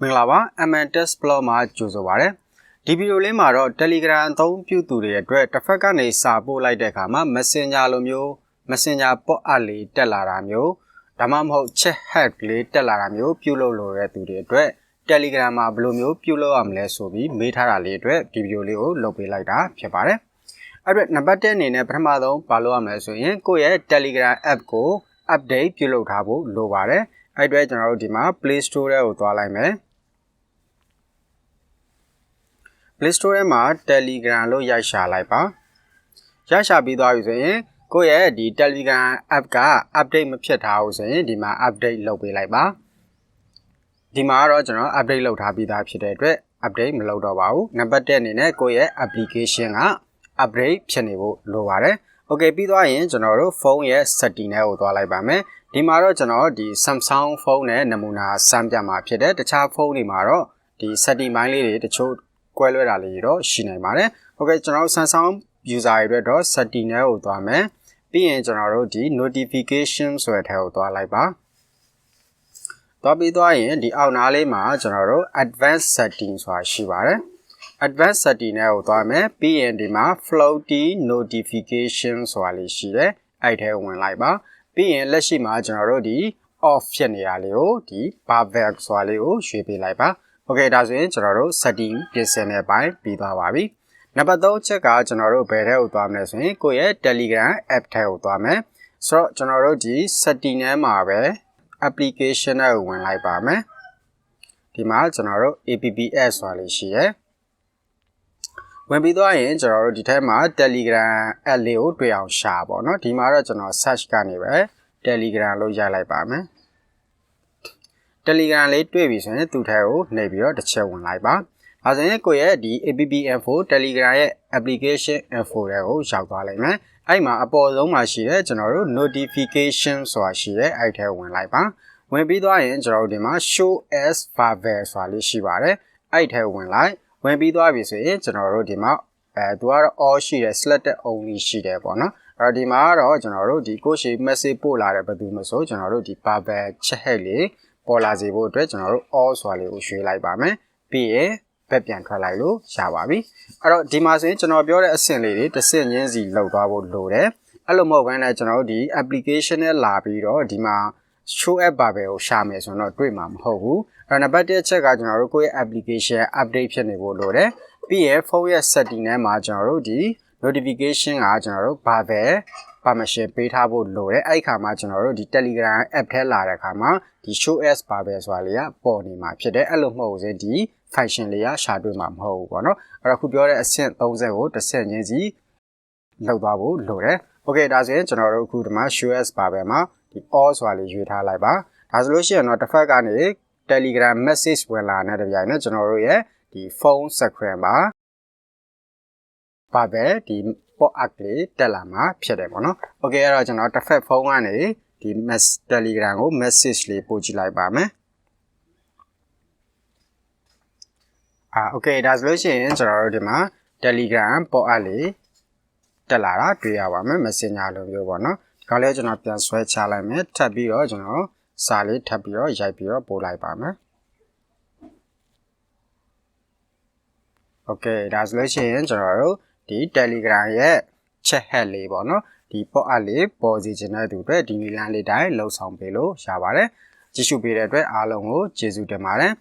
မင်္ဂလာပါ MNTest Blog မှာကြိုဆိုပါရစေဒီဗီဒီယိုလေးမှာတော့ Telegram အသုံးပြုသူတွေအတွက်တစ်ဖက်ကနေစာပို့လိုက်တဲ့အခါမှာ Messenger လိုမျိုး Messenger ပေါ့အပ်လေးတက်လာတာမျိုးဒါမှမဟုတ် Chat Hack လေးတက်လာတာမျိုးပြုလုပ်လိုတဲ့သူတွေအတွက် Telegram မှာဘယ်လိုမျိုးပြုလုပ်ရမလဲဆိုပြီးမေးထားတာလေးအတွက်ဒီဗီဒီယိုလေးကိုလုပ်ပေးလိုက်တာဖြစ်ပါတယ်အဲ့တော့နံပါတ်1အနေနဲ့ပထမဆုံးဘာလုပ်ရမလဲဆိုရင်ကိုယ့်ရဲ့ Telegram app ကို update ပြုလုပ်ထားဖို့လိုပါတယ်အဲ့အတွက်ကျွန်တော်တို့ဒီမှာ Play Store ထဲကိုသွားလိုက်မယ်Play Store ထဲမှာ Telegram လို့ရိုက်ရှာလိုက်ပါရိုက်ရှာပြီးသွားပြီဆိုရင်ကိုယ့်ရဲ့ဒီ Telegram app က update မဖြစ်ထားဘူးဆိုရင်ဒီမှာ update လုပ်ပေးလိုက်ပါဒီမှာတော့ကျွန်တော် update လုပ်ထားပြီးသားဖြစ်တဲ့အတွက် update မလုပ်တော့ပါဘူးနံပါတ်1အနေနဲ့ကိုယ့်ရဲ့ application က update ဖြစ်နေဖို့လိုပါတယ် Okay ပြီးသွားရင်ကျွန်တော်တို့ဖုန်းရဲ့ setting တွေကိုသွားလိုက်ပါမယ်ဒီမှာတော့ကျွန်တော်ဒီ Samsung ဖုန်းနဲ့နမူနာစမ်းပြမှာဖြစ်တယ်တခြားဖုန်းတွေမှာတော့ဒီ setting ပိုင်းလေးတွေတချို့ကွဲလွဲတာလေးတော့ရှိနိုင်ပါတယ်။ Okay ကျွန်တော်တို့ Samsung user တွေအတွက်တော့ setting တွေကိုသွားမယ်။ပြီးရင်ကျွန်တော်တို့ဒီ notification ဆိုတဲ့ထဲကိုသွားလိုက်ပါ။သွားပြီးသွားရင်ဒီအောက်နားလေးမှာကျွန်တော်တို့ advanced setting ဆိုတာရှိပါတယ်။ advanced setting တွေကိုသွားမယ်။ပြီးရင်ဒီမှာ floaty notification ဆိုတာလေးရှိတယ်။အဲ့ထဲဝင်လိုက်ပါ။ပြီးရင်လက်ရှိမှာကျွန်တော်တို့ဒီ off ဖြစ်နေတာလေးကိုဒီ barbell ဆိုတာလေးကိုရွှေ့ပေးလိုက်ပါ။ Okay ဒါဆိုရင်ကျွန်တော်တို့ setting ပြင်ဆင်တဲ့ပိုင်းပြီးသွားပါပြီ။နံပါတ်3ချက်ကကျွန်တော်တို့ဘယ်ထဲကိုသွားမလဲဆိုရင်ကိုယ့်ရဲ့ Telegram app ထဲကိုသွားမယ်။ဆိုတော့ကျွန်တော်တို့ဒီ setting ထဲမှာပဲ application ကိုဝင်လိုက်ပါမယ်။ဒီမှာကျွန်တော်တို့ apps ဆိုတာလေးရှိရယ်။ဝင်ပြီးသွားရင်ကျွန်တော်တို့ဒီထဲမှာ Telegram app လေးကိုတွေ့အောင်ရှာပါတော့။ဒီမှာတော့ကျွန်တော် search ကနေပဲ Telegram လို့ရိုက်လိုက်ပါမယ်။ Telegram လေးတွေ့ပြီဆိုရင်သူ့ထဲကိုနှိပ်ပြီးတော့တစ်ချက်ဝင်လိုက်ပါ။ဒါဆိုရင်ကိုယ့်ရဲ့ဒီ app info Telegram ရဲ့ application info တွေကိုရောက်သွားလိမ့်မယ်။အဲ့မှာအပေါ်ဆုံးမှာရှိတဲ့ကျွန်တော်တို့ notification ဆိုတာရှိတဲ့အဲ့ထဲဝင်လိုက်ပါ။ဝင်ပြီးသွားရင်ကျွန်တော်တို့ဒီမှာ show as barbell ဆိုတာလေးရှိပါတယ်။အဲ့ထဲဝင်လိုက်ဝင်ပြီးသွားပြီဆိုရင်ကျွန်တော်တို့ဒီမှာသူကတော့ all ရှိတယ် selected only ရှိတယ်ပေါ့နော်။အဲ့ဒီမှာတော့ကျွန်တော်တို့ဒီကိုရှိ message ပို့လာတဲ့ဘယ်သူမဆိုကျွန်တော်တို့ဒီ barbell chat hack လေးပေါ်လာစေဖို့အတွက်ကျွန်တော်တို့ all ဆိုတာလေးကိုရွှေ့လိုက်ပါမယ်ပြီးရင်ဘက်ပြန်ထွက်လိုက်လို့ရပါပြီအဲ့တော့ဒီမှာဆိုရင်ကျွန်တော်ပြောတဲ့အဆင့်လေးတွေတစ်ဆင့်ချင်းစီလောက်သွားဖို့လိုတယ်အဲ့လိုမဟုတ်ဘဲနဲ့ကျွန်တော်တို့ဒီ application နဲ့လာပြီးတော့ဒီမှာ show app barbell ကိုရှာမယ်ဆိုတော့တွေ့မှာမဟုတ်ဘူးအဲ့နံပါတ်1ချက်ကကျွန်တော်တို့ကိုယ့်ရဲ့ application update ဖြစ်နေဖို့လိုတယ်ပြီးရင်ဖုန်းရဲ့ setting ထဲမှာကျွန်တော်တို့ဒီ notification ကကျွန်တော်တို့ barbell permission ပေးထားဖို့လိုတယ်အဲ့ခါမှာကျွန်တော်တို့ဒီ Telegram app ထဲလာတဲ့အခါမှာဒီ show as barbell ဆိုတာလေးကပေါ်နေမှာဖြစ်တယ်အဲ့လိုမဟုတ်ဘူးဒီ function လေးကရှာတွေ့မှာမဟုတ်ဘူးပေါ့နော်အဲ့တော့ခုပြောတဲ့အဆင့်30ကိုတစ်ဆင့်ချင်းစီလောက်သွားဖို့လိုတယ် Okay ဒါဆိုရင်ကျွန်တော်တို့အခုဒီမှာ show as barbell မှာဒီ all ဆိုတာလေးရွေးထားလိုက်ပါဒါဆိုလို့ရှိရင်တော့တစ်ဖက်ကနေ Telegram message ဝင်လာတဲ့တပြိုင်နက်ကျွန်တော်တို့ရဲ့ဒီ phone screen မှာ barbell ဒီပေါ့အပ်လေးတက်လာမှာဖြစ်တယ်ပေါ့နော် Okay အဲ့တော့ကျွန်တော်တစ်ဖက်ဖုန်းကနေဒီ Telegram ကို message လေးပို့ကြည့်လိုက်ပါမယ်Okay ဒါဆိုလို့ရှိရင်ကျွန်တော်တို့ဒီမှာ Telegram ပေါ့အပ်လေးတက်လာတာတွေ့ရပါမယ် Messenger လိုမျိုးပေါ့နော်ဒီကောင်လေးကျွန်တော်ပြန်ဆွဲချလိုက်မယ်ထပ်ပြီးတော့ကျွန်တော်စာလေးထပ်ပြီးတော့ရိုက်ပြီးတော့ပို့လိုက်ပါမယ်Okay ဒါဆိုလို့ရှိရင်ကျွန်တော်တို့ဒီ Telegram ရဲ့ chat hack လေးပေါ့နော်ဒီပေါ့အပ်လေးပေါ်စီခြင်းတဲ့သူတွေဒီနည်းလမ်းလေးတိုင်းလှုပ်ဆောင်ပေးလို့ရပါတယ်ကြည့်ရှုပေးတဲ့အတွက်အားလုံးကိုကျေးဇူးတင်ပါတယ်